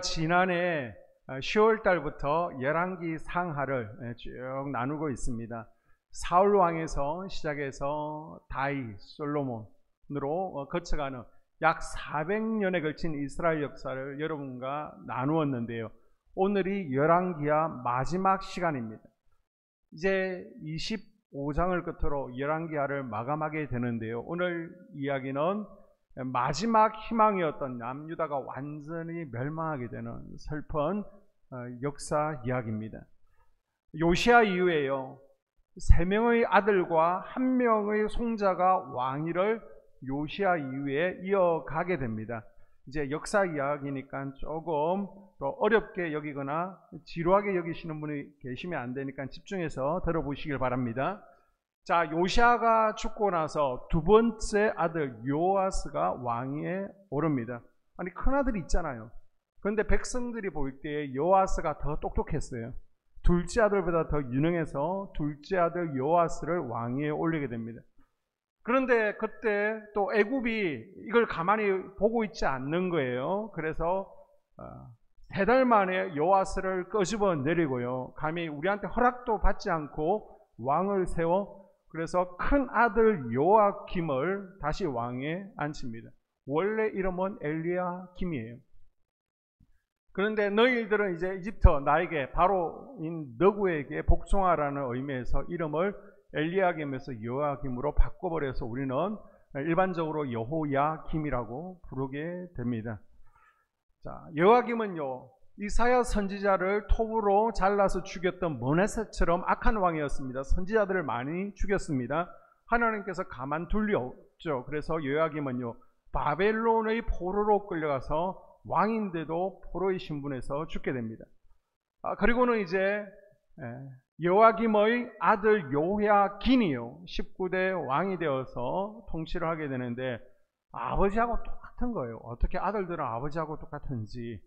지난해 10월 달부터 열왕기 상하를 쭉 나누고 있습니다. 사울 왕에서 시작해서 다윗, 솔로몬으로 거쳐가는 약 400년에 걸친 이스라엘 역사를 여러분과 나누었는데요. 오늘이 열왕기하 마지막 시간입니다. 이제 25장을 끝으로 열왕기하를 마감하게 되는데요. 오늘 이야기는 마지막 희망이었던 남유다가 완전히 멸망하게 되는 슬픈 역사 이야기입니다. 요시야 이후에요, 3명의 아들과 1명의 손자가 왕위를 요시야 이후에 이어가게 됩니다. 이제 역사 이야기니까 조금 또 어렵게 여기거나 지루하게 여기시는 분이 계시면 안 되니까 집중해서 들어보시길 바랍니다. 자, 요시야가 죽고 나서 두 번째 아들 요아스가 왕위에 오릅니다. 아니, 큰아들이 있잖아요. 그런데 백성들이 볼 때 요아스가 더 똑똑했어요. 둘째 아들보다 더 유능해서 둘째 아들 요아스를 왕위에 올리게 됩니다. 그런데 그때 또 애굽이 이걸 가만히 보고 있지 않는 거예요. 그래서 3달 만에 요아스를 끄집어 내리고요, 감히 우리한테 허락도 받지 않고 왕을 세워, 그래서 큰 아들 요아김을 다시 왕에 앉힙니다. 원래 이름은 엘리야김이에요. 그런데 너희들은 이제 이집트 나에게 바로인 너구에게 복종하라는 의미에서 이름을 엘리야김에서 요아김으로 바꿔버려서 우리는 일반적으로 여호야김이라고 부르게 됩니다. 자, 요아김은요, 이사야 선지자를 톱으로 잘라서 죽였던 므낫세처럼 악한 왕이었습니다. 선지자들을 많이 죽였습니다. 하나님께서 가만 둘 리 없죠. 그래서 요아김은요, 바벨론의 포로로 끌려가서 왕인데도 포로의 신분에서 죽게 됩니다. 그리고는 이제 요아김의 아들 요야긴이요, 19대 왕이 되어서 통치를 하게 되는데 아버지하고 똑같은 거예요. 어떻게 아들들은 아버지하고 똑같은지.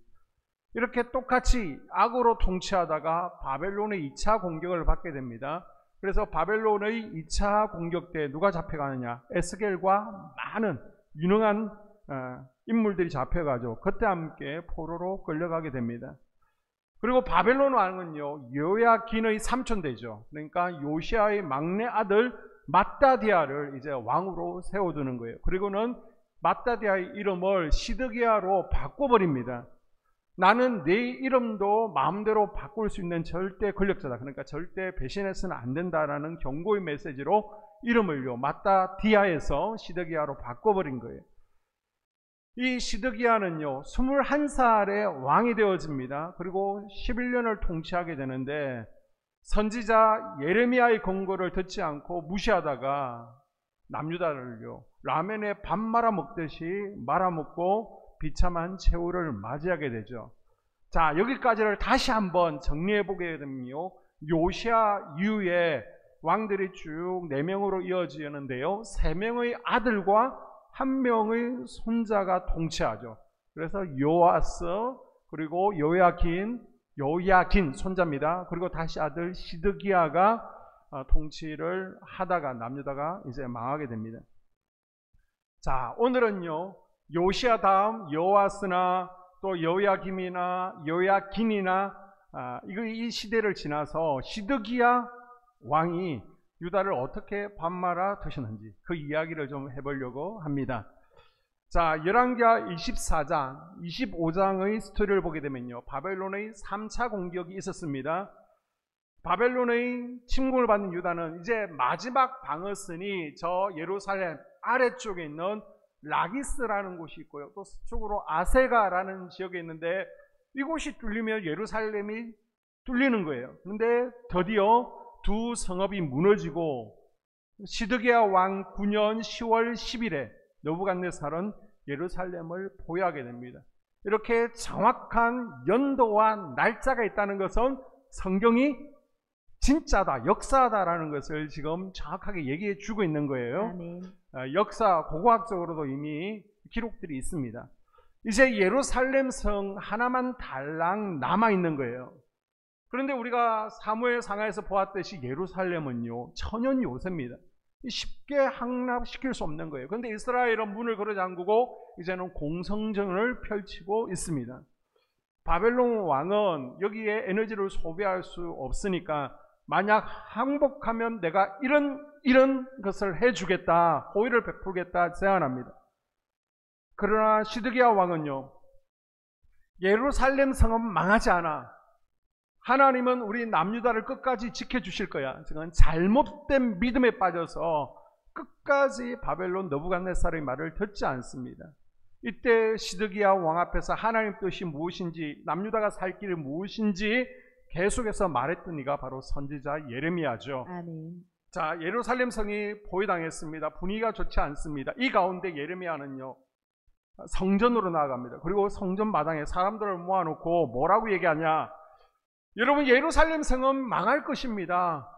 이렇게 똑같이 악으로 통치하다가 바벨론의 2차 공격을 받게 됩니다. 그래서 바벨론의 2차 공격 때 누가 잡혀가느냐? 에스겔과 많은 유능한 인물들이 잡혀가죠. 그때 함께 포로로 끌려가게 됩니다. 그리고 바벨론 왕은요, 요야긴의 삼촌되죠. 그러니까 요시야의 막내 아들 맏다디아를 이제 왕으로 세워두는 거예요. 그리고는 맏다디아의 이름을 시드기야로 바꿔버립니다. 나는 내 이름도 마음대로 바꿀 수 있는 절대 권력자다. 그러니까 절대 배신해서는 안 된다라는 경고의 메시지로 이름을요, 맏다디아에서 시드기야로 바꿔버린 거예요. 이 시드기야는요, 21살에 왕이 되어집니다. 그리고 11년을 통치하게 되는데 선지자 예레미야의 권고를 듣지 않고 무시하다가 남유다를요, 라면에 밥 말아 먹듯이 말아먹고 비참한 최후를 맞이하게 되죠. 자, 여기까지를 다시 한번 정리해 보게 되면요, 요시야 이후에 왕들이 쭉 4명으로 이어지는데요, 3명의 아들과 1명의 손자가 통치하죠. 그래서 요아스, 그리고 요야긴 손자입니다. 그리고 다시 아들 시드기야가 통치를 하다가 남유다가 이제 망하게 됩니다. 자, 오늘은요, 요시야 다음 요아스나 또 요야김이나 요야긴이나 이 시대를 지나서 시드기야 왕이 유다를 어떻게 밥말아 드셨는지 그 이야기를 좀 해보려고 합니다. 자, 열왕기하 24장, 25장의 스토리를 보게 되면요, 바벨론의 3차 공격이 있었습니다. 바벨론의 침공을 받는 유다는 이제 마지막 방어선이 저 예루살렘 아래쪽에 있는 라기스라는 곳이 있고요, 또 서쪽으로 아세가라는 지역에 있는데 이곳이 뚫리면 예루살렘이 뚫리는 거예요. 그런데 드디어 두 성읍이 무너지고 시드기야 왕 9년 10월 10일에 느부갓네살은 예루살렘을 포위하게 됩니다. 이렇게 정확한 연도와 날짜가 있다는 것은 성경이 진짜다, 역사다라는 것을 지금 정확하게 얘기해 주고 있는 거예요. 아멘. 역사 고고학적으로도 이미 기록들이 있습니다. 이제 예루살렘 성 하나만 달랑 남아 있는 거예요. 그런데 우리가 사무엘 상하에서 보았듯이 예루살렘은요, 천연 요새입니다. 쉽게 항납시킬 수 없는 거예요. 그런데 이스라엘은 문을 걸어 잠그고 이제는 공성전을 펼치고 있습니다. 바벨론 왕은 여기에 에너지를 소비할 수 없으니까 만약 항복하면 내가 이런 것을 해주겠다, 호의를 베풀겠다 제안합니다. 그러나 시드기야 왕은요, 예루살렘 성은 망하지 않아. 하나님은 우리 남유다를 끝까지 지켜주실 거야. 지금 잘못된 믿음에 빠져서 끝까지 바벨론 느부갓네살의 말을 듣지 않습니다. 이때 시드기야 왕 앞에서 하나님 뜻이 무엇인지, 남유다가 살 길이 무엇인지 계속해서 말했던 이가 바로 선지자 예레미야죠. 아멘. 자, 예루살렘 성이 포위당했습니다. 분위기가 좋지 않습니다. 이 가운데 예레미야는요, 성전으로 나아갑니다. 그리고 성전 마당에 사람들을 모아놓고 뭐라고 얘기하냐? 여러분, 예루살렘 성은 망할 것입니다.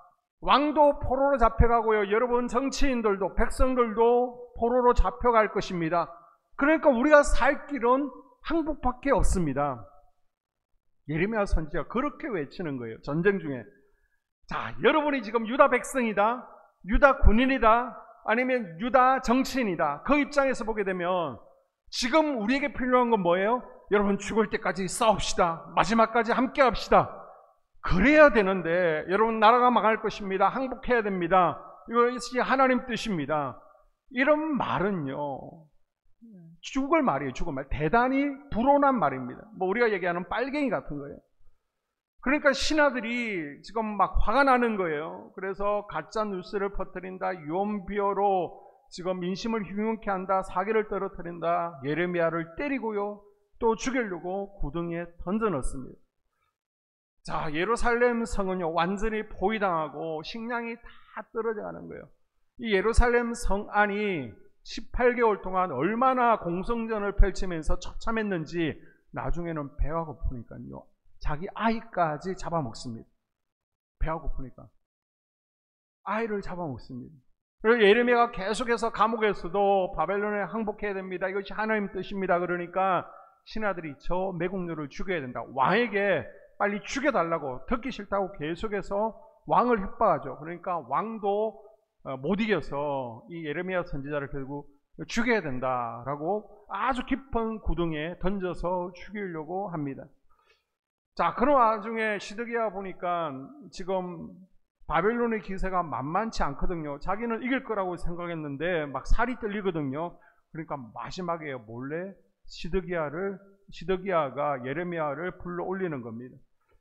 왕도 포로로 잡혀가고요. 여러분, 정치인들도, 백성들도 포로로 잡혀갈 것입니다. 그러니까 우리가 살 길은 항복밖에 없습니다. 예레미야 선지자가 그렇게 외치는 거예요. 전쟁 중에. 자, 여러분이 지금 유다 백성이다, 유다 군인이다, 아니면 유다 정치인이다. 그 입장에서 보게 되면 지금 우리에게 필요한 건 뭐예요? 여러분, 죽을 때까지 싸웁시다. 마지막까지 함께 합시다. 그래야 되는데, 여러분, 나라가 망할 것입니다. 항복해야 됩니다. 이것이 하나님 뜻입니다. 이런 말은요, 죽을 말이에요. 죽을 말. 대단히 불온한 말입니다. 뭐 우리가 얘기하는 빨갱이 같은 거예요. 그러니까 신하들이 지금 막 화가 나는 거예요. 그래서 가짜 뉴스를 퍼뜨린다, 유언비어로 지금 민심을 흉흉케 한다, 사기를 떨어뜨린다, 예레미야를 때리고요, 또 죽이려고 구덩이에 던져 넣습니다. 자, 예루살렘 성은요, 완전히 포위당하고 식량이 다 떨어져 가는 거예요. 이 예루살렘 성 안이 18개월 동안 얼마나 공성전을 펼치면서 처참했는지 나중에는 배가 고프니까요, 자기 아이까지 잡아먹습니다. 배가 고프니까 아이를 잡아먹습니다. 그리고 예레미야가 계속해서 감옥에서도 바벨론에 항복해야 됩니다, 이것이 하나님 뜻입니다. 그러니까 신하들이 저 매국노를 죽여야 된다, 왕에게 빨리 죽여달라고, 듣기 싫다고 계속해서 왕을 협박하죠. 그러니까 왕도 못 이겨서 이 예레미야 선지자를 결국 죽여야 된다라고 아주 깊은 구덩이에 던져서 죽이려고 합니다. 자, 그런 와중에 시드기야 보니까 지금 바벨론의 기세가 만만치 않거든요. 자기는 이길 거라고 생각했는데 막 살이 떨리거든요. 그러니까 마지막에 몰래 시드기야가 예레미야를 불러 올리는 겁니다.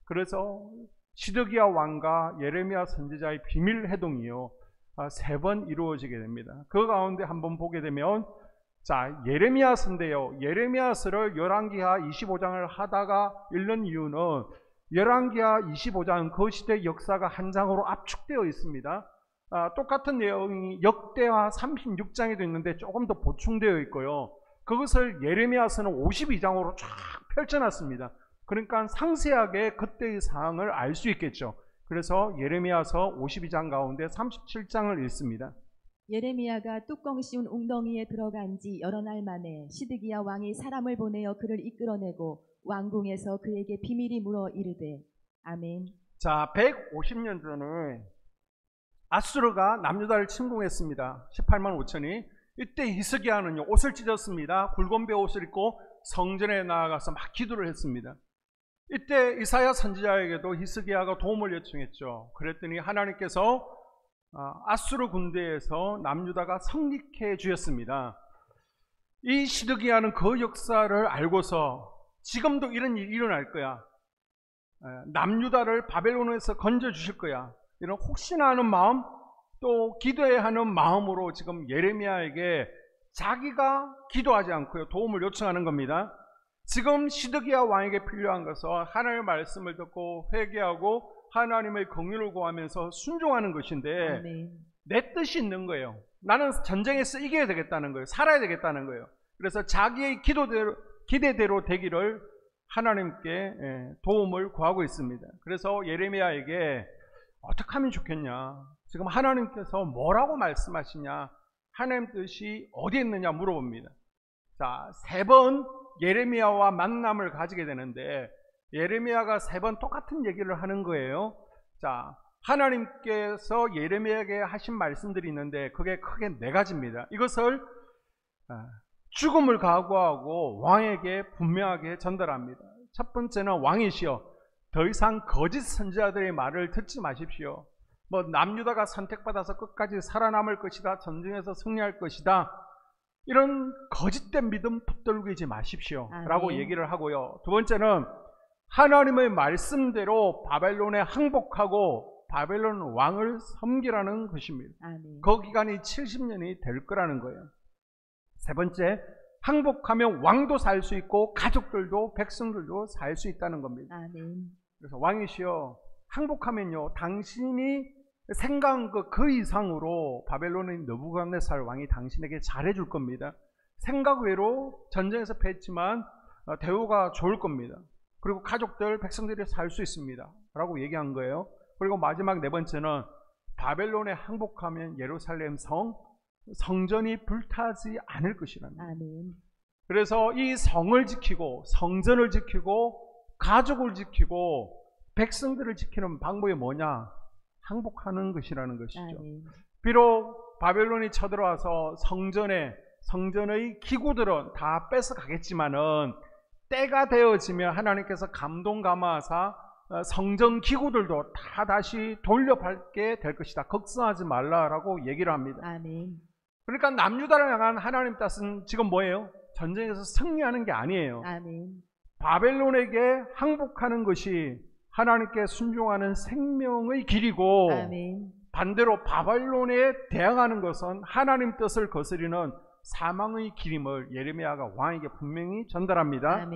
그래서 시드기야 왕과 예레미야 선지자의 비밀 회동이요, 3번 이루어지게 됩니다. 그 가운데 한번 보게 되면, 자, 예레미야서인데요, 예레미야서를 열왕기하 25장을 하다가 읽는 이유는 열왕기하 25장은 그 시대 역사가 한 장으로 압축되어 있습니다. 똑같은 내용이 역대하 36장에도 있는데 조금 더 보충되어 있고요, 그것을 예레미야서는 52장으로 쫙 펼쳐놨습니다. 그러니까 상세하게 그때의 상황을 알 수 있겠죠. 그래서 예레미야서 52장 가운데 37장을 읽습니다. 예레미야가 뚜껑 씌운 웅덩이에 들어간 지 여러 날 만에 시드기야 왕이 사람을 보내어 그를 이끌어내고 왕궁에서 그에게 비밀이 물어 이르되. 아멘. 자, 150년 전에 아수르가 남유다를 침공했습니다. 18만 5천이. 이때 히스기야는요, 옷을 찢었습니다. 굵은 배 옷을 입고 성전에 나아가서 막 기도를 했습니다. 이때 이사야 선지자에게도 히스기야가 도움을 요청했죠. 그랬더니 하나님께서 아수르 군대에서 남유다가 성립해 주셨습니다. 이 시드기야는 그 역사를 알고서 지금도 이런 일이 일어날 거야, 남유다를 바벨론에서 건져 주실 거야, 이런 혹시나 하는 마음, 또 기도해야 하는 마음으로 지금 예레미야에게 자기가 기도하지 않고요, 도움을 요청하는 겁니다. 지금 시드기야 왕에게 필요한 것은 하나님의 말씀을 듣고 회개하고 하나님의 긍휼을 구하면서 순종하는 것인데, 아멘. 내 뜻이 있는 거예요. 나는 전쟁에서 이겨야 되겠다는 거예요. 살아야 되겠다는 거예요. 그래서 자기의 기대대로 되기를 하나님께 도움을 구하고 있습니다. 그래서 예레미야에게 어떻게 하면 좋겠냐, 지금 하나님께서 뭐라고 말씀하시냐, 하나님 뜻이 어디에 있느냐 물어봅니다. 자, 3번 예레미야와 만남을 가지게 되는데, 예레미야가 3번 똑같은 얘기를 하는 거예요. 자, 하나님께서 예레미야에게 하신 말씀들이 있는데 그게 크게 4가지입니다. 이것을 죽음을 각오하고 왕에게 분명하게 전달합니다. 첫 번째는 왕이시여 더 이상 거짓 선지자들의 말을 듣지 마십시오. 뭐 남유다가 선택받아서 끝까지 살아남을 것이다, 전쟁에서 승리할 것이다, 이런 거짓된 믿음 붙들고 있지 마십시오 라고 얘기를 하고요. 두 번째는 하나님의 말씀대로 바벨론에 항복하고 바벨론 왕을 섬기라는 것입니다. 그 기간이 70년이 될 거라는 거예요. 세 번째, 항복하면 왕도 살 수 있고 가족들도 백성들도 살 수 있다는 겁니다. 그래서 왕이시여 항복하면요 당신이 생각한 그 이상으로 바벨론의 느부갓네살 왕이 당신에게 잘해줄 겁니다. 생각 외로 전쟁에서 패했지만 대우가 좋을 겁니다. 그리고 가족들, 백성들이 살 수 있습니다 라고 얘기한 거예요. 그리고 마지막 네 번째는 바벨론에 항복하면 예루살렘 성전이 불타지 않을 것이랍니다. 그래서 이 성을 지키고 성전을 지키고 가족을 지키고 백성들을 지키는 방법이 뭐냐? 항복하는 것이라는 것이죠. 비록 바벨론이 쳐들어와서 성전의 기구들은 다 뺏어 가겠지만은 때가 되어지면 하나님께서 감동 감화하사 성전 기구들도 다 다시 돌려받게 될 것이다. 걱정하지 말라라고 얘기를 합니다. 그러니까 남유다를 향한 하나님 뜻은 지금 뭐예요? 전쟁에서 승리하는 게 아니에요. 바벨론에게 항복하는 것이 하나님께 순종하는 생명의 길이고, 반대로 바벨론에 대항하는 것은 하나님 뜻을 거스리는 사망의 길임을 예레미야가 왕에게 분명히 전달합니다.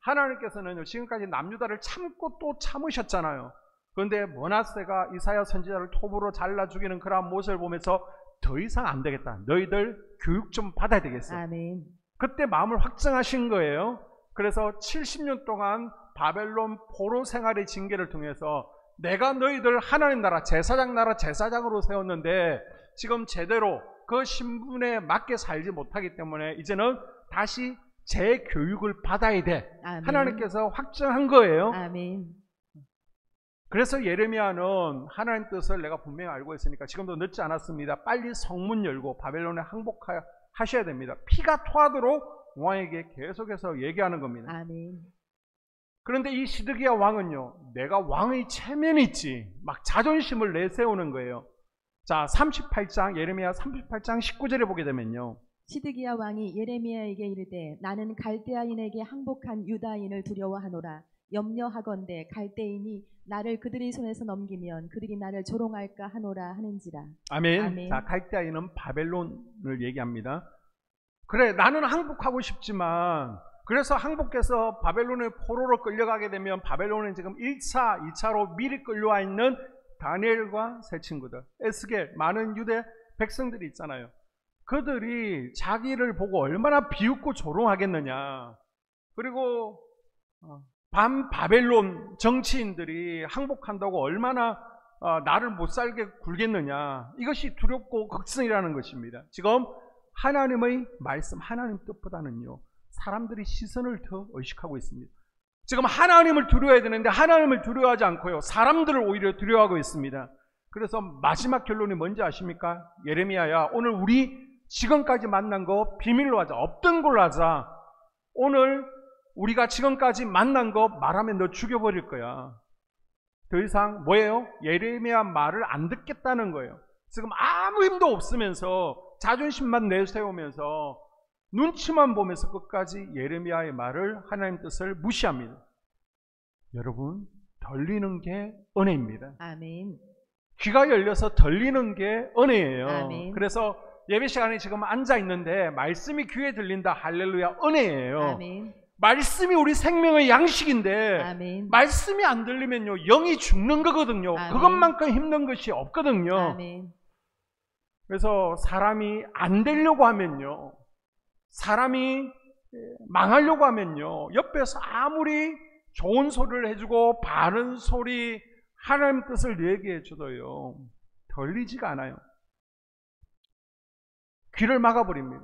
하나님께서는 지금까지 남유다를 참고 또 참으셨잖아요. 그런데 므낫세가 이사야 선지자를 톱으로 잘라 죽이는 그러한 모습을 보면서 더 이상 안 되겠다, 너희들 교육 좀 받아야 되겠어. 그때 마음을 확정하신 거예요. 그래서 70년 동안 바벨론 포로 생활의 징계를 통해서 내가 너희들 하나님 나라 제사장으로 세웠는데 지금 제대로 그 신분에 맞게 살지 못하기 때문에 이제는 다시 재교육을 받아야 돼. 하나님께서 확정한 거예요. 그래서 예레미야는 하나님 뜻을 내가 분명히 알고 있으니까 지금도 늦지 않았습니다. 빨리 성문 열고 바벨론에 항복하셔야 됩니다. 피가 토하도록 왕에게 계속해서 얘기하는 겁니다. 그런데 이 시드기야 왕은요, 내가 왕의 체면이 있지 막 자존심을 내세우는 거예요. 자, 38장 예레미야 38장 19절에 보게 되면요, 시드기야 왕이 예레미야에게 이르되 나는 갈대아인에게 항복한 유다인을 두려워하노라. 염려하건대 갈대인이 나를 그들의 손에서 넘기면 그들이 나를 조롱할까 하노라 하는지라. 아멘. 자, 갈대아인은 바벨론을 얘기합니다. 그래, 나는 항복하고 싶지만, 그래서 항복해서 바벨론의 포로로 끌려가게 되면 바벨론은 지금 1차, 2차로 미리 끌려와 있는 다니엘과 세 친구들, 에스겔, 많은 유대 백성들이 있잖아요. 그들이 자기를 보고 얼마나 비웃고 조롱하겠느냐. 그리고 반바벨론 정치인들이 항복한다고 얼마나 나를 못 살게 굴겠느냐. 이것이 두렵고 걱정이라는 것입니다. 지금 하나님의 말씀, 하나님 뜻보다는요, 사람들이 시선을 더 의식하고 있습니다. 지금 하나님을 두려워해야 되는데 하나님을 두려워하지 않고요, 사람들을 오히려 두려워하고 있습니다. 그래서 마지막 결론이 뭔지 아십니까? 예레미야야, 오늘 우리 지금까지 만난 거 비밀로 하자. 없던 걸로 하자. 오늘 우리가 지금까지 만난 거 말하면 너 죽여버릴 거야. 더 이상 뭐예요? 예레미야 말을 안 듣겠다는 거예요. 지금 아무 힘도 없으면서 자존심만 내세우면서 눈치만 보면서 끝까지 예레미야의 말을, 하나님 뜻을 무시합니다. 여러분, 들리는 게 은혜입니다. 아멘. 귀가 열려서 들리는 게 은혜예요. 아멘. 그래서 예배 시간에 지금 앉아 있는데 말씀이 귀에 들린다. 할렐루야, 은혜예요. 아멘. 말씀이 우리 생명의 양식인데, 아멘. 말씀이 안 들리면요, 영이 죽는 거거든요. 아멘. 그것만큼 힘든 것이 없거든요. 아멘. 그래서 사람이 안 되려고 하면요, 사람이 망하려고 하면요, 옆에서 아무리 좋은 소리를 해주고 바른 소리, 하나님 뜻을 얘기해 줘도요, 들리지가 않아요. 귀를 막아버립니다.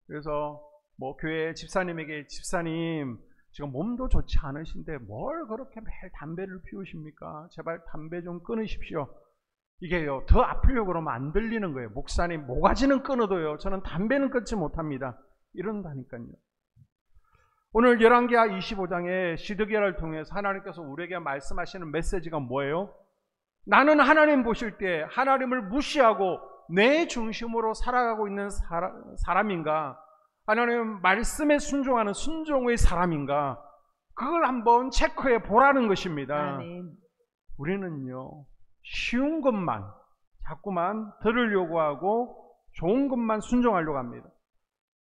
그래서 뭐 교회 집사님에게, 집사님 지금 몸도 좋지 않으신데 뭘 그렇게 매일 담배를 피우십니까? 제발 담배 좀 끊으십시오. 이게요, 더 아프려고 그러면 안 들리는 거예요. 목사님, 모가지는 끊어도요, 저는 담배는 끊지 못합니다. 이런다니까요. 오늘 열왕기하 25장에 시드기야를 통해서 하나님께서 우리에게 말씀하시는 메시지가 뭐예요? 나는 하나님 보실 때 하나님을 무시하고 내 중심으로 살아가고 있는 사람인가? 하나님 말씀에 순종하는 순종의 사람인가? 그걸 한번 체크해 보라는 것입니다. 아멘. 우리는요, 쉬운 것만 자꾸만 들으려고 하고 좋은 것만 순종하려고 합니다.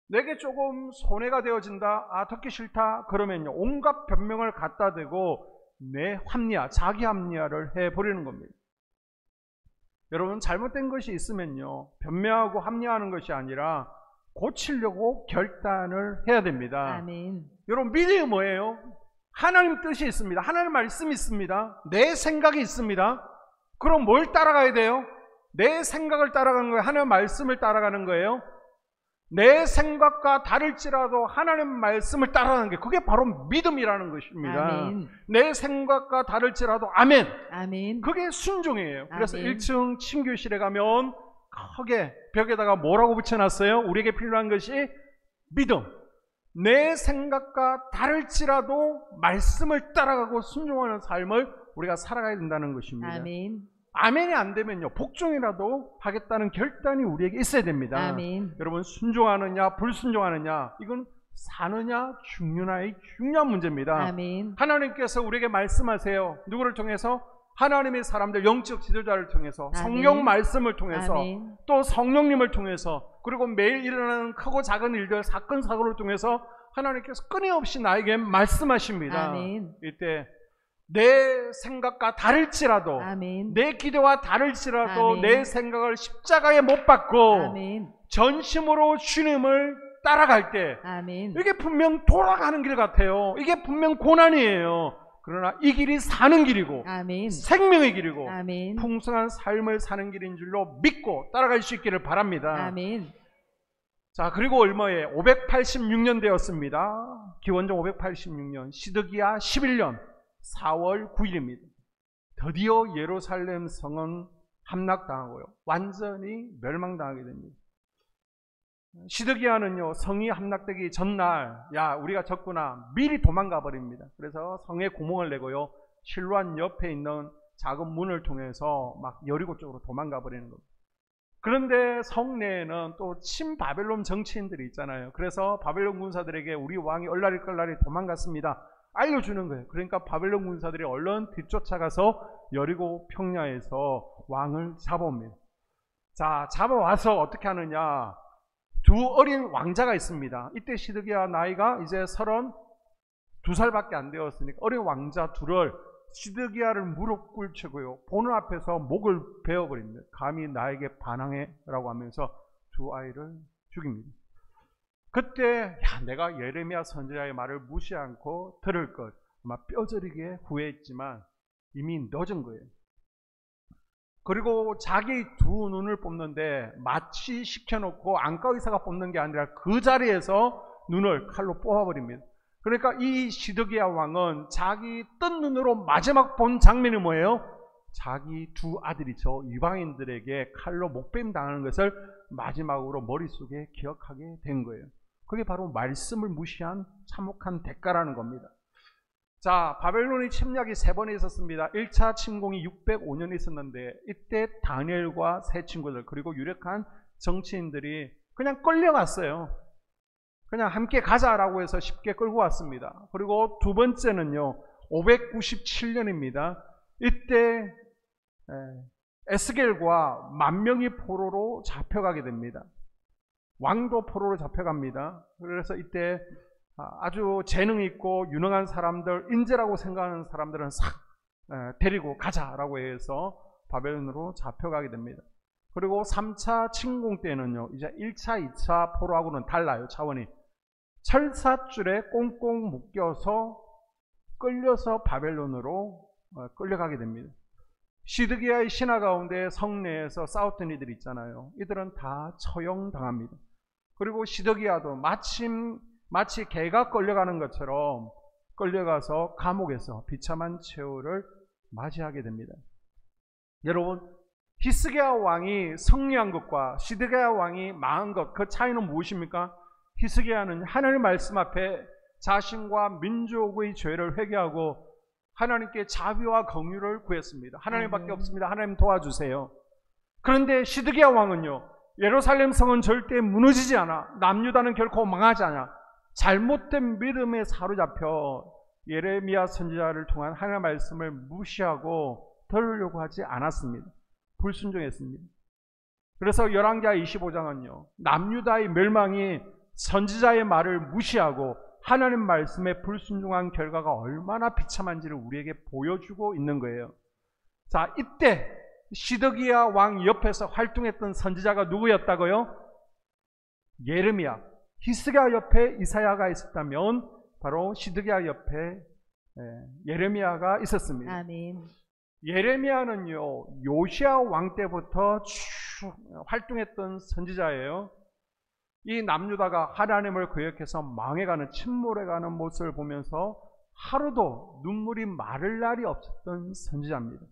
내게 조금 손해가 되어진다, 듣기 싫다 그러면요, 온갖 변명을 갖다 대고 내 합리화, 자기 합리화를 해버리는 겁니다. 여러분, 잘못된 것이 있으면요, 변명하고 합리화하는 것이 아니라 고치려고 결단을 해야 됩니다. 아멘. 여러분, 믿음이 뭐예요? 하나님 뜻이 있습니다. 하나님 말씀이 있습니다. 내 생각이 있습니다. 그럼 뭘 따라가야 돼요? 내 생각을 따라가는 거예요? 하나님 말씀을 따라가는 거예요? 내 생각과 다를지라도 하나님 말씀을 따라가는 게 그게 바로 믿음이라는 것입니다. 아멘. 내 생각과 다를지라도 아멘. 아멘. 그게 순종이에요. 그래서 아멘. 1층 침교실에 가면 크게 벽에다가 뭐라고 붙여놨어요? 우리에게 필요한 것이 믿음. 내 생각과 다를지라도 말씀을 따라가고 순종하는 삶을 우리가 살아가야 된다는 것입니다. 아멘. 아멘이 안 되면요, 복종이라도 하겠다는 결단이 우리에게 있어야 됩니다. 아멘. 여러분, 순종하느냐 불순종하느냐, 이건 사느냐 죽느냐의 중요한 문제입니다. 아멘. 하나님께서 우리에게 말씀하세요. 누구를 통해서? 하나님의 사람들, 영적 지도자를 통해서, 아멘. 성경 말씀을 통해서, 아멘. 또 성령님을 통해서, 그리고 매일 일어나는 크고 작은 일들, 사건 사고를 통해서 하나님께서 끊임없이 나에게 말씀하십니다. 아멘. 이때 내 생각과 다를지라도, 아멘. 내 기도와 다를지라도 아멘. 내 생각을 십자가에 못 박고 아멘. 전심으로 주님을 따라갈 때, 아멘. 이게 분명 돌아가는 길 같아요. 이게 분명 고난이에요. 그러나 이 길이 사는 길이고 아멘. 생명의 길이고 아멘. 풍성한 삶을 사는 길인 줄로 믿고 따라갈 수 있기를 바랍니다. 아멘. 자, 그리고 얼마에 586년 되었습니다. 기원전 586년 시드기야 11년 4월 9일입니다. 드디어 예루살렘 성은 함락당하고요, 완전히 멸망당하게 됩니다. 시드기야는요, 성이 함락되기 전날, 야, 우리가 졌구나, 미리 도망가 버립니다. 그래서 성에 구멍을 내고요, 실로암 옆에 있는 작은 문을 통해서 막 여리고 쪽으로 도망가 버리는 겁니다. 그런데 성내에는 또 친바벨론 정치인들이 있잖아요. 그래서 바벨론 군사들에게 우리 왕이 얼라리걸라리 도망갔습니다 알려주는 거예요. 그러니까 바벨론 군사들이 얼른 뒤쫓아가서 여리고 평야에서 왕을 잡아옵니다. 자, 잡아와서 어떻게 하느냐, 두 어린 왕자가 있습니다. 이때 시드기야 나이가 이제 32살밖에 안 되었으니까 어린 왕자 둘을, 시드기야를 무릎 꿇치고요, 보는 앞에서 목을 베어버립니다. 감히 나에게 반항해 라고 하면서 두 아이를 죽입니다. 그때 야, 내가 예레미야 선지자의 말을 무시 않고 들을 것, 아마 뼈저리게 후회했지만 이미 늦은 거예요. 그리고 자기 두 눈을 뽑는데 마취 시켜놓고 안과 의사가 뽑는 게 아니라 그 자리에서 눈을 칼로 뽑아버립니다. 그러니까 이 시드기야 왕은 자기 뜬 눈으로 마지막 본 장면이 뭐예요? 자기 두 아들이 저 이방인들에게 칼로 목베임 당하는 것을 마지막으로 머릿속에 기억하게 된 거예요. 그게 바로 말씀을 무시한 참혹한 대가라는 겁니다. 자, 바벨론의 침략이 3번 있었습니다. 1차 침공이 605년에 있었는데 이때 다니엘과 세 친구들 그리고 유력한 정치인들이 그냥 끌려갔어요. 그냥 함께 가자라고 해서 쉽게 끌고 왔습니다. 그리고 두 번째는요, 597년입니다. 이때 에스겔과 만명이 포로로 잡혀가게 됩니다. 왕도 포로로 잡혀갑니다. 그래서 이때 아주 재능 있고 유능한 사람들, 인재라고 생각하는 사람들은 싹 데리고 가자라고 해서 바벨론으로 잡혀가게 됩니다. 그리고 3차 침공 때는요, 이제 1차, 2차 포로하고는 달라요. 차원이. 철사줄에 꽁꽁 묶여서 끌려서 바벨론으로 끌려가게 됩니다. 시드기야의 신하 가운데 성내에서 싸웠던 이들이 있잖아요. 이들은 다 처형당합니다. 그리고 시드기야도 마치 개가 끌려가는 것처럼 끌려가서 감옥에서 비참한 최후를 맞이하게 됩니다. 여러분, 히스기야 왕이 승리한 것과 시드기야 왕이 망한 것, 그 차이는 무엇입니까? 히스기야는 하나님의 말씀 앞에 자신과 민족의 죄를 회개하고 하나님께 자비와 긍휼을 구했습니다. 하나님밖에 없습니다. 하나님 도와주세요. 그런데 시드기야 왕은요, 예루살렘 성은 절대 무너지지 않아. 남유다는 결코 망하지 않아. 잘못된 믿음에 사로잡혀 예레미야 선지자를 통한 하나님의 말씀을 무시하고 들으려고 하지 않았습니다. 불순종했습니다. 그래서 열왕기하 25장은요, 남유다의 멸망이 선지자의 말을 무시하고 하나님 말씀에 불순종한 결과가 얼마나 비참한지를 우리에게 보여주고 있는 거예요. 자, 이때 시드기야 왕 옆에서 활동했던 선지자가 누구였다고요? 예레미야. 히스기야 옆에 이사야가 있었다면 바로 시드기야 옆에 예레미야가 있었습니다. 아멘. 예레미야는요, 요시야 왕 때부터 쭉 활동했던 선지자예요. 이 남유다가 하나님을 거역해서 망해가는, 침몰해가는 모습을 보면서 하루도 눈물이 마를 날이 없었던 선지자입니다.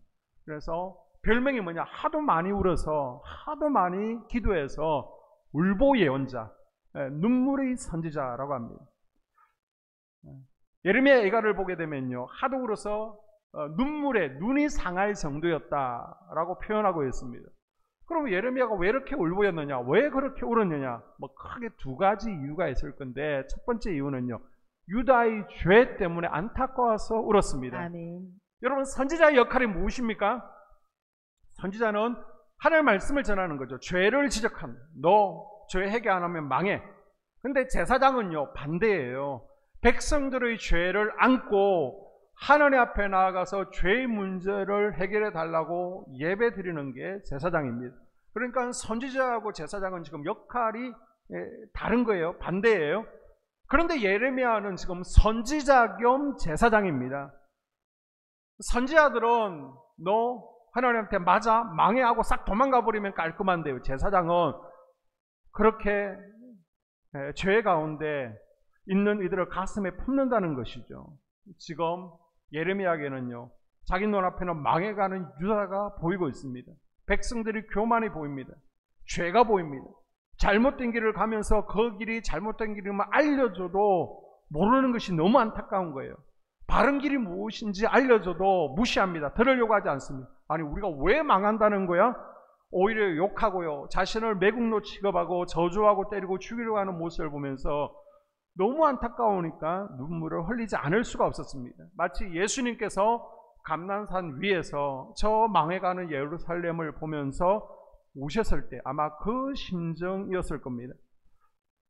그래서 별명이 뭐냐? 하도 많이 울어서, 하도 많이 기도해서 울보 예언자, 눈물의 선지자라고 합니다. 예레미야 애가를 보게 되면요, 하도 울어서 눈물에 눈이 상할 정도였다라고 표현하고 있습니다. 그럼 예레미야가 왜 이렇게 울보였느냐? 왜 그렇게 울었느냐? 뭐 크게 두 가지 이유가 있을 건데, 첫 번째 이유는요, 유다의 죄 때문에 안타까워서 울었습니다. 아멘. 여러분, 선지자의 역할이 무엇입니까? 선지자는 하나님의 말씀을 전하는 거죠. 죄를 지적하는, 너 죄 해결 안 하면 망해. 근데 제사장은요, 반대예요. 백성들의 죄를 안고 하나님 앞에 나아가서 죄의 문제를 해결해 달라고 예배 드리는 게 제사장입니다. 그러니까 선지자하고 제사장은 지금 역할이 다른 거예요. 반대예요. 그런데 예레미야는 지금 선지자 겸 제사장입니다. 선지자들은 너 하나님한테 맞아, 망해 하고 싹 도망가 버리면 깔끔한데요. 제사장은 그렇게 죄 가운데 있는 이들을 가슴에 품는다는 것이죠. 지금 예레미야에게는요, 자기 눈앞에는 망해가는 유다가 보이고 있습니다. 백성들이 교만이 보입니다. 죄가 보입니다. 잘못된 길을 가면서 그 길이 잘못된 길이면 알려줘도 모르는 것이 너무 안타까운 거예요. 바른 길이 무엇인지 알려줘도 무시합니다. 들으려고 하지 않습니다. 아니, 우리가 왜 망한다는 거야? 오히려 욕하고요, 자신을 매국노 취급하고 저주하고 때리고 죽이려고 하는 모습을 보면서 너무 안타까우니까 눈물을 흘리지 않을 수가 없었습니다. 마치 예수님께서 감난산 위에서 저 망해가는 예루살렘을 보면서 오셨을 때 아마 그 심정이었을 겁니다.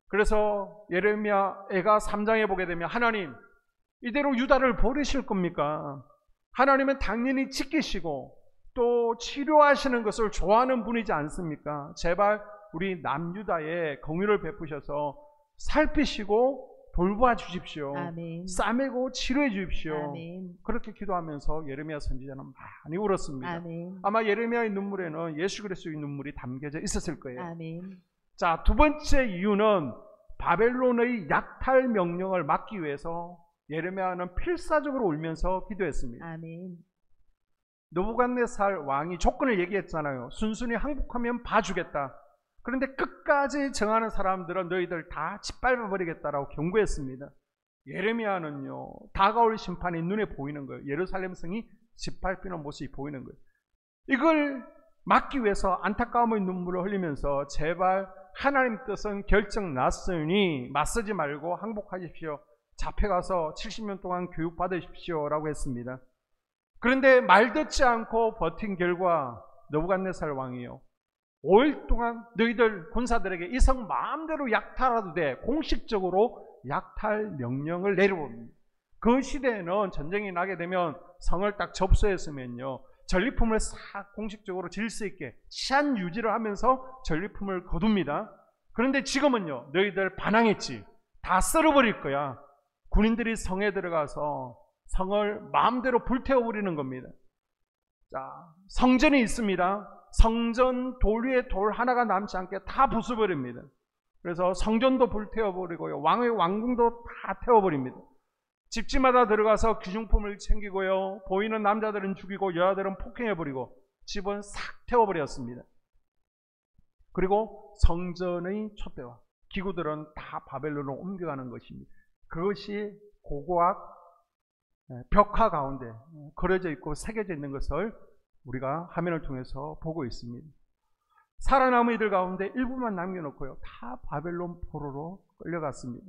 그래서 예레미야 애가 3장에 보게 되면, 하나님, 이대로 유다를 버리실 겁니까? 하나님은 당연히 지키시고 또 치료하시는 것을 좋아하는 분이지 않습니까? 제발 우리 남유다에 긍휼을 베푸셔서 살피시고 돌봐 주십시오. 아멘. 싸매고 치료해 주십시오. 아멘. 그렇게 기도하면서 예레미야 선지자는 많이 울었습니다. 아멘. 아마 예레미야의 눈물에는 예수 그리스도의 눈물이 담겨져 있었을 거예요. 아멘. 자, 두 번째 이유는 바벨론의 약탈 명령을 막기 위해서 예레미야는 필사적으로 울면서 기도했습니다. 아멘. 느부갓네살 왕이 조건을 얘기했잖아요. 순순히 항복하면 봐주겠다. 그런데 끝까지 정하는 사람들은 너희들 다 짓밟아버리겠다라고 경고했습니다. 예레미야는요, 다가올 심판이 눈에 보이는 거예요. 예루살렘 성이 짓밟히는 모습이 보이는 거예요. 이걸 막기 위해서 안타까움의 눈물을 흘리면서 제발 하나님 뜻은 결정 났으니 맞서지 말고 항복하십시오. 잡혀가서 70년 동안 교육받으십시오 라고 했습니다. 그런데 말 듣지 않고 버틴 결과 느부갓네살 왕이요, 5일 동안 너희들 군사들에게 이 성 마음대로 약탈해도 돼, 공식적으로 약탈 명령을 내려옵니다. 그 시대에는 전쟁이 나게 되면 성을 딱 접수했으면요, 전리품을 싹 공식적으로 질서 있게 치안 유지를 하면서 전리품을 거둡니다. 그런데 지금은요, 너희들 반항했지, 다 썰어버릴 거야. 군인들이 성에 들어가서 성을 마음대로 불태워버리는 겁니다. 자, 성전이 있습니다. 성전 돌 위에 돌 하나가 남지 않게 다 부숴버립니다. 그래서 성전도 불태워버리고요, 왕의 왕궁도 다 태워버립니다. 집집마다 들어가서 귀중품을 챙기고요, 보이는 남자들은 죽이고 여자들은 폭행해버리고 집은 싹 태워버렸습니다. 그리고 성전의 촛대와 기구들은 다 바벨론으로 옮겨가는 것입니다. 그것이 고고학 벽화 가운데 그려져 있고 새겨져 있는 것을 우리가 화면을 통해서 보고 있습니다. 살아남은 이들 가운데 일부만 남겨놓고요, 다 바벨론 포로로 끌려갔습니다.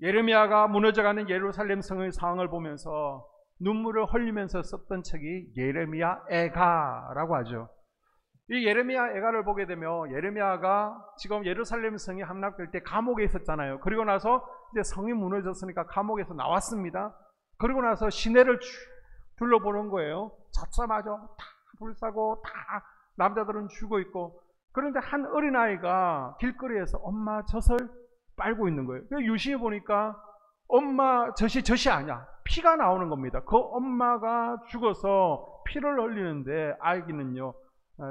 예레미야가 무너져가는 예루살렘 성의 상황을 보면서 눈물을 흘리면서 썼던 책이 예레미야 애가라고 하죠. 이 예레미야 애가를 보게 되면 예레미야가 지금 예루살렘 성이 함락될 때 감옥에 있었잖아요. 그리고 나서 이제 성이 무너졌으니까 감옥에서 나왔습니다. 그리고 나서 시내를 둘러보는 거예요. 잡사마저 다 불사고 다 남자들은 죽어 있고, 그런데 한 어린아이가 길거리에서 엄마 젖을 빨고 있는 거예요. 유심히 보니까 엄마 젖이 아니야. 피가 나오는 겁니다. 그 엄마가 죽어서 피를 흘리는데 아기는요,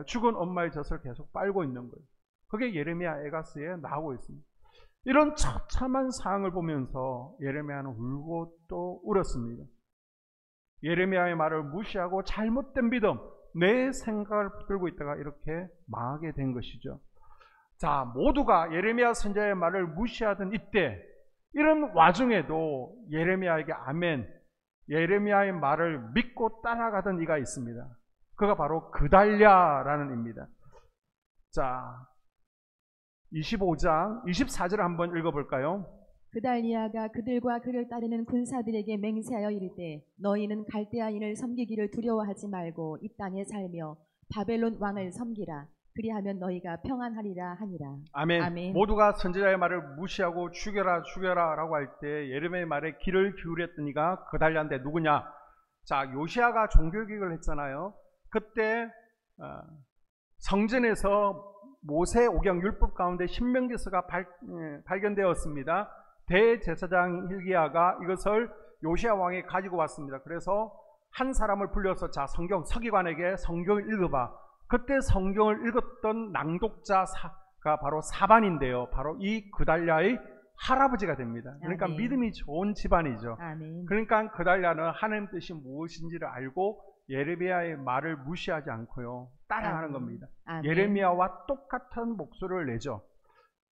죽은 엄마의 젖을 계속 빨고 있는 거예요. 그게 예레미야 애가스에 나오고 있습니다. 이런 처참한 상황을 보면서 예레미야는 울고 또 울었습니다. 예레미야의 말을 무시하고 잘못된 믿음, 내 생각을 붙들고 있다가 이렇게 망하게 된 것이죠. 자, 모두가 예레미야 선지자의 말을 무시하던 이때, 이런 와중에도 예레미야에게 아멘, 예레미야의 말을 믿고 따라가던 이가 있습니다. 그가 바로 그달랴라는 입니다. 자, 25장 24절을 한번 읽어볼까요? 그달리아가 그들과 그를 따르는 군사들에게 맹세하여 이르되 너희는 갈대아인을 섬기기를 두려워하지 말고 이 땅에 살며 바벨론 왕을 섬기라. 그리하면 너희가 평안하리라 하니라. 아멘. 아멘. 모두가 선지자의 말을 무시하고 죽여라 죽여라 라고 할 때 예레미야의 말에 귀를 기울였던 이가 그달랴인데 누구냐? 자, 요시야가 종교개혁을 했잖아요. 그때 성전에서 모세 오경 율법 가운데 신명기서가 발견되었습니다. 대제사장 hil기야가 이것을 요시야 왕이 가지고 왔습니다. 그래서 한 사람을 불려서 자, 서기관에게 성경을 읽어봐. 그때 성경을 읽었던 낭독자가 바로 사반인데요. 바로 이 그달랴의 할아버지가 됩니다. 그러니까 아멘. 믿음이 좋은 집안이죠. 아멘. 그러니까 그달랴는 하나님 뜻이 무엇인지를 알고 예레미야의 말을 무시하지 않고요, 따라가는 겁니다. 아멘. 예레미야와 똑같은 목소리를 내죠.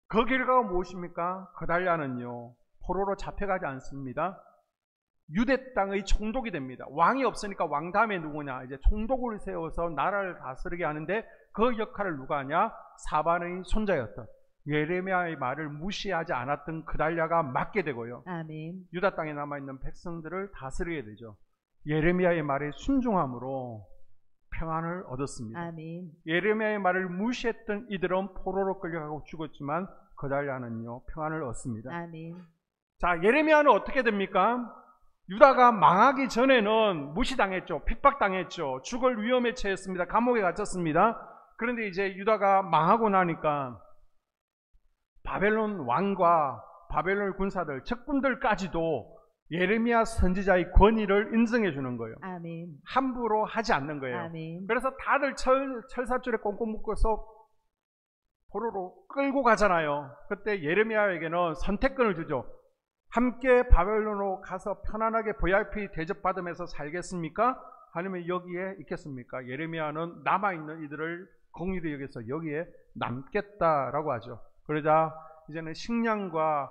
그 결과가 무엇입니까? 그달랴는요, 포로로 잡혀가지 않습니다. 유대 땅의 총독이 됩니다. 왕이 없으니까 왕 다음에 누구냐? 이제 총독을 세워서 나라를 다스리게 하는데 그 역할을 누가 하냐? 사반의 손자였던 예레미야의 말을 무시하지 않았던 그달랴가 맡게 되고요. 아멘. 유다 땅에 남아있는 백성들을 다스리게 되죠. 예레미야의 말에 순종함으로 평안을 얻었습니다. 아멘. 예레미야의 말을 무시했던 이들은 포로로 끌려가고 죽었지만 그달랴는요, 평안을 얻습니다. 아멘. 자, 예레미야는 어떻게 됩니까? 유다가 망하기 전에는 무시당했죠. 핍박당했죠. 죽을 위험에 처했습니다. 감옥에 갇혔습니다. 그런데 이제 유다가 망하고 나니까 바벨론 왕과 바벨론 군사들, 적군들까지도 예레미야 선지자의 권위를 인정해 주는 거예요. 아멘. 함부로 하지 않는 거예요. 아멘. 그래서 다들 철사줄에 꽁꽁 묶어서 포로로 끌고 가잖아요. 그때 예레미야에게는 선택권을 주죠. 함께 바벨론으로 가서 편안하게 VIP 대접받으면서 살겠습니까? 아니면 여기에 있겠습니까? 예레미야는 남아있는 이들을 공의로 여기서 여기에 남겠다라고 하죠. 그러자 이제는 식량과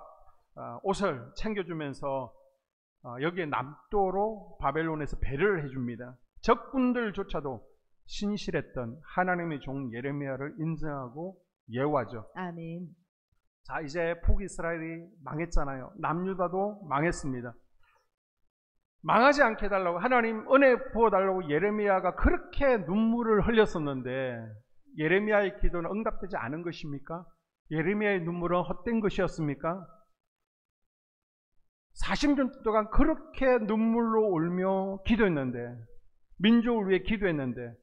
옷을 챙겨주면서 여기에 남도록 바벨론에서 배려를 해줍니다. 적군들조차도 신실했던 하나님의 종 예레미야를 인정하고 예우하죠. 아멘. 자, 이제 북이스라엘이 망했잖아요. 남유다도 망했습니다. 망하지 않게 해달라고, 하나님 은혜 부어달라고 예레미야가 그렇게 눈물을 흘렸었는데 예레미야의 기도는 응답되지 않은 것입니까? 예레미야의 눈물은 헛된 것이었습니까? 40년 동안 그렇게 눈물로 울며 기도했는데, 민족을 위해 기도했는데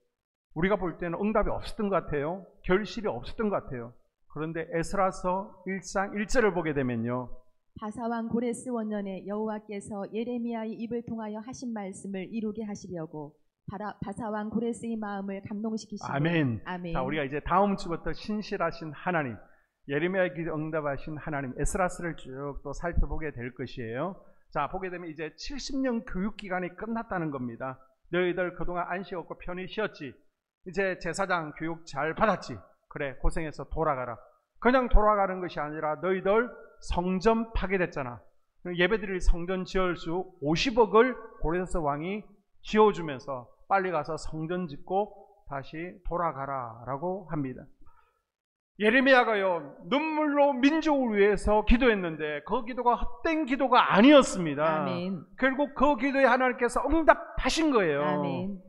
우리가 볼 때는 응답이 없었던 것 같아요. 결실이 없었던 것 같아요. 그런데 에스라서 1장 1절을 보게 되면요, 바사왕 고레스 원년에 여호와께서 예레미야의 입을 통하여 하신 말씀을 이루게 하시려고 바사왕 고레스의 마음을 감동시키시고. 아멘. 아멘. 자, 우리가 이제 다음 주부터 신실하신 하나님, 예레미야의 기도 응답하신 하나님 에스라스를 쭉 또 살펴보게 될 것이에요. 자, 보게 되면 이제 70년 교육기간이 끝났다는 겁니다. 너희들 그동안 안식 없고 편히 쉬었지. 이제 제사장 교육 잘 받았지. 그래, 고생해서 돌아가라. 그냥 돌아가는 것이 아니라 너희들 성전 파괴됐잖아. 예배드릴 성전 지을 수 50억을 고레스 왕이 지어주면서 빨리 가서 성전 짓고 다시 돌아가라라고 합니다. 예레미야가요, 눈물로 민족을 위해서 기도했는데 그 기도가 헛된 기도가 아니었습니다. 아멘. 결국 그 기도에 하나님께서 응답하신 거예요. 아멘.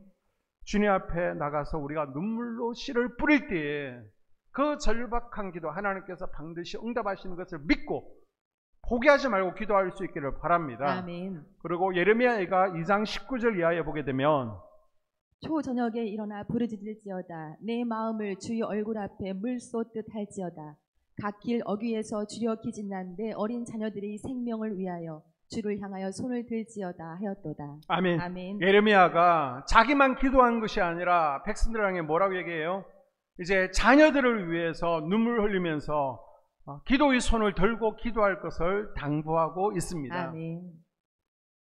주님 앞에 나가서 우리가 눈물로 씨를 뿌릴 때에 그 절박한 기도 하나님께서 반드시 응답하시는 것을 믿고 포기하지 말고 기도할 수 있기를 바랍니다. 아멘. 그리고 예레미야가 2장 19절 이하에 보게 되면 초저녁에 일어나 부르짖을지어다. 내 마음을 주의 얼굴 앞에 물 쏟듯 할지어다. 갓길 어귀에서 주여 기진난 내 어린 자녀들의 생명을 위하여 주를 향하여 손을 들지어다 하였도다. 아멘. 아멘. 예레미야가 자기만 기도한 것이 아니라 백성들을 향해 뭐라고 얘기해요? 이제 자녀들을 위해서 눈물 흘리면서 기도의 손을 들고 기도할 것을 당부하고 있습니다. 아멘.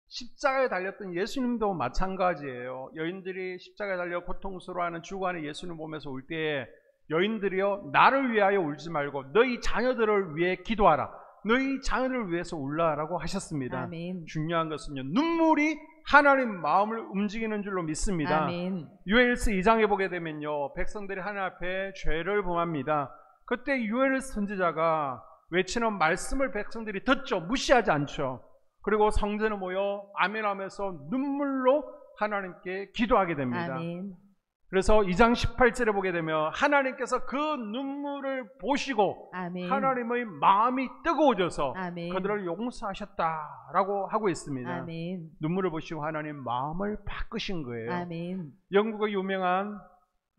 십자가에 달렸던 예수님도 마찬가지예요. 여인들이 십자가에 달려 고통스러워하는 죽어가는 예수님 보면서 울 때에 여인들이여 나를 위하여 울지 말고 너희 자녀들을 위해 기도하라. 너희 자녀를 위해서 울라라고 하셨습니다. 아멘. 중요한 것은요, 눈물이 하나님 마음을 움직이는 줄로 믿습니다. 아멘. 요엘서 2장에 보게 되면요, 백성들이 하나님 앞에 죄를 범합니다. 그때 요엘 선지자가 외치는 말씀을 백성들이 듣죠. 무시하지 않죠. 그리고 성전에 모여 아멘하면서 눈물로 하나님께 기도하게 됩니다. 아멘. 그래서 2장 18절에 보게 되면 하나님께서 그 눈물을 보시고 아멘. 하나님의 마음이 뜨거워져서 아멘. 그들을 용서하셨다라고 하고 있습니다. 아멘. 눈물을 보시고 하나님 마음을 바꾸신 거예요. 아멘. 영국의 유명한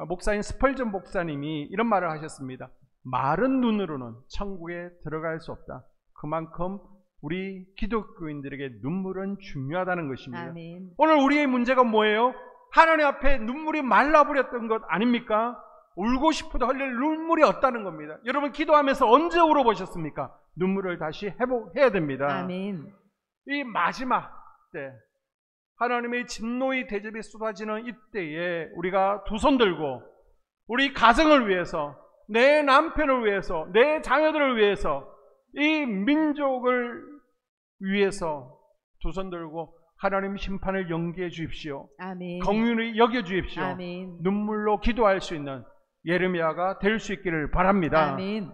목사인 스펄전 목사님이 이런 말을 하셨습니다. 마른 눈으로는 천국에 들어갈 수 없다. 그만큼 우리 기독교인들에게 눈물은 중요하다는 것입니다. 아멘. 오늘 우리의 문제가 뭐예요? 하나님 앞에 눈물이 말라버렸던 것 아닙니까? 울고 싶어도 흘릴 눈물이 없다는 겁니다. 여러분 기도하면서 언제 울어보셨습니까? 눈물을 다시 회복해야 됩니다. 아멘. 이 마지막 때 하나님의 진노의 대접이 쏟아지는 이때에 우리가 두 손 들고 우리 가정을 위해서, 내 남편을 위해서, 내 자녀들을 위해서, 이 민족을 위해서 두 손 들고 하나님 심판을 연기해 주십시오. 아멘. 긍휼히 여겨 주십시오. 아멘. 눈물로 기도할 수 있는 예레미야가 될 수 있기를 바랍니다. 아멘.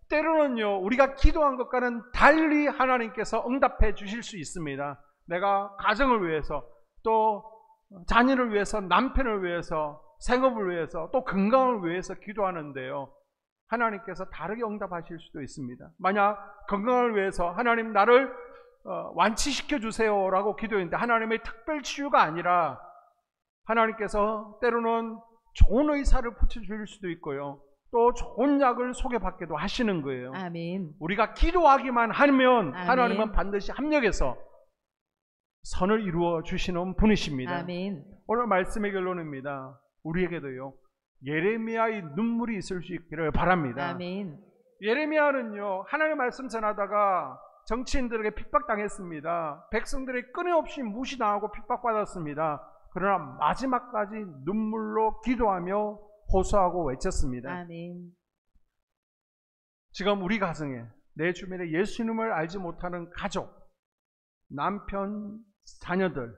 때로는요, 우리가 기도한 것과는 달리 하나님께서 응답해 주실 수 있습니다. 내가 가정을 위해서, 또 자녀를 위해서, 남편을 위해서, 생업을 위해서, 또 건강을 위해서 기도하는데요, 하나님께서 다르게 응답하실 수도 있습니다. 만약 건강을 위해서 하나님 나를 완치시켜 주세요 라고 기도했는데 하나님의 특별 치유가 아니라 하나님께서 때로는 좋은 의사를 붙여줄 수도 있고요, 또 좋은 약을 소개받기도 하시는 거예요. 아멘. 우리가 기도하기만 하면 아멘. 하나님은 반드시 합력해서 선을 이루어 주시는 분이십니다. 아멘. 오늘 말씀의 결론입니다. 우리에게도요, 예레미야의 눈물이 있을 수 있기를 바랍니다. 아멘. 예레미야는요, 하나님의 말씀 전하다가 정치인들에게 핍박당했습니다. 백성들이 끊임없이 무시당하고 핍박받았습니다. 그러나 마지막까지 눈물로 기도하며 호소하고 외쳤습니다. 아멘. 지금 우리 가정에, 내 주변에 예수님을 알지 못하는 가족, 남편, 자녀들,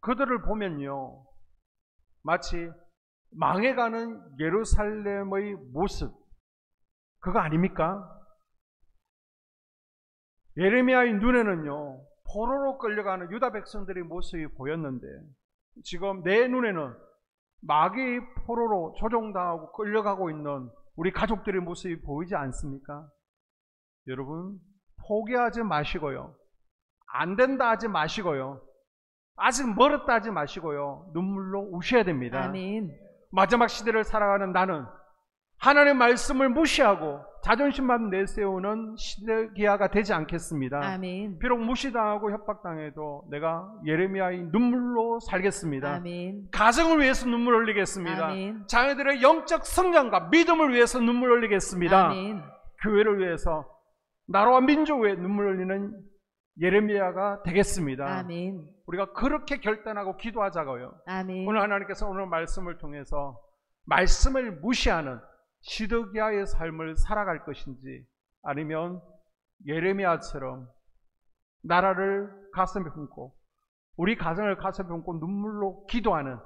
그들을 보면요, 마치 망해가는 예루살렘의 모습, 그거 아닙니까? 예레미야의 눈에는요, 포로로 끌려가는 유다 백성들의 모습이 보였는데 지금 내 눈에는 마귀의 포로로 조종당하고 끌려가고 있는 우리 가족들의 모습이 보이지 않습니까? 여러분, 포기하지 마시고요, 안 된다 하지 마시고요, 아직 멀었다 하지 마시고요, 눈물로 우셔야 됩니다. 아멘. 마지막 시대를 살아가는 나는 하나님의 말씀을 무시하고 자존심만 내세우는 시대기아가 되지 않겠습니다. 아멘. 비록 무시당하고 협박당해도 내가 예레미야의 눈물로 살겠습니다. 아멘. 가정을 위해서 눈물 흘리겠습니다. 아멘. 자녀들의 영적 성장과 믿음을 위해서 눈물 흘리겠습니다. 아멘. 교회를 위해서, 나라와 민족을 위해 눈물 흘리는 예레미야가 되겠습니다. 아멘. 우리가 그렇게 결단하고 기도하자고요. 아멘. 오늘 하나님께서 오늘 말씀을 통해서 말씀을 무시하는 시드기야의 삶을 살아갈 것인지, 아니면 예레미야처럼 나라를 가슴에 품고 우리 가정을 가슴에 품고 눈물로 기도하는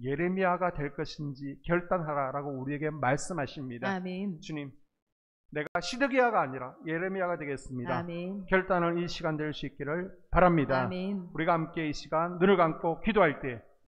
예레미야가 될 것인지 결단하라라고 우리에게 말씀하십니다. 아멘. 주님, 내가 시드기야가 아니라 예레미야가 되겠습니다. 아멘. 결단을 이 시간 될 수 있기를 바랍니다. 아멘. 우리가 함께 이 시간 눈을 감고 기도할 때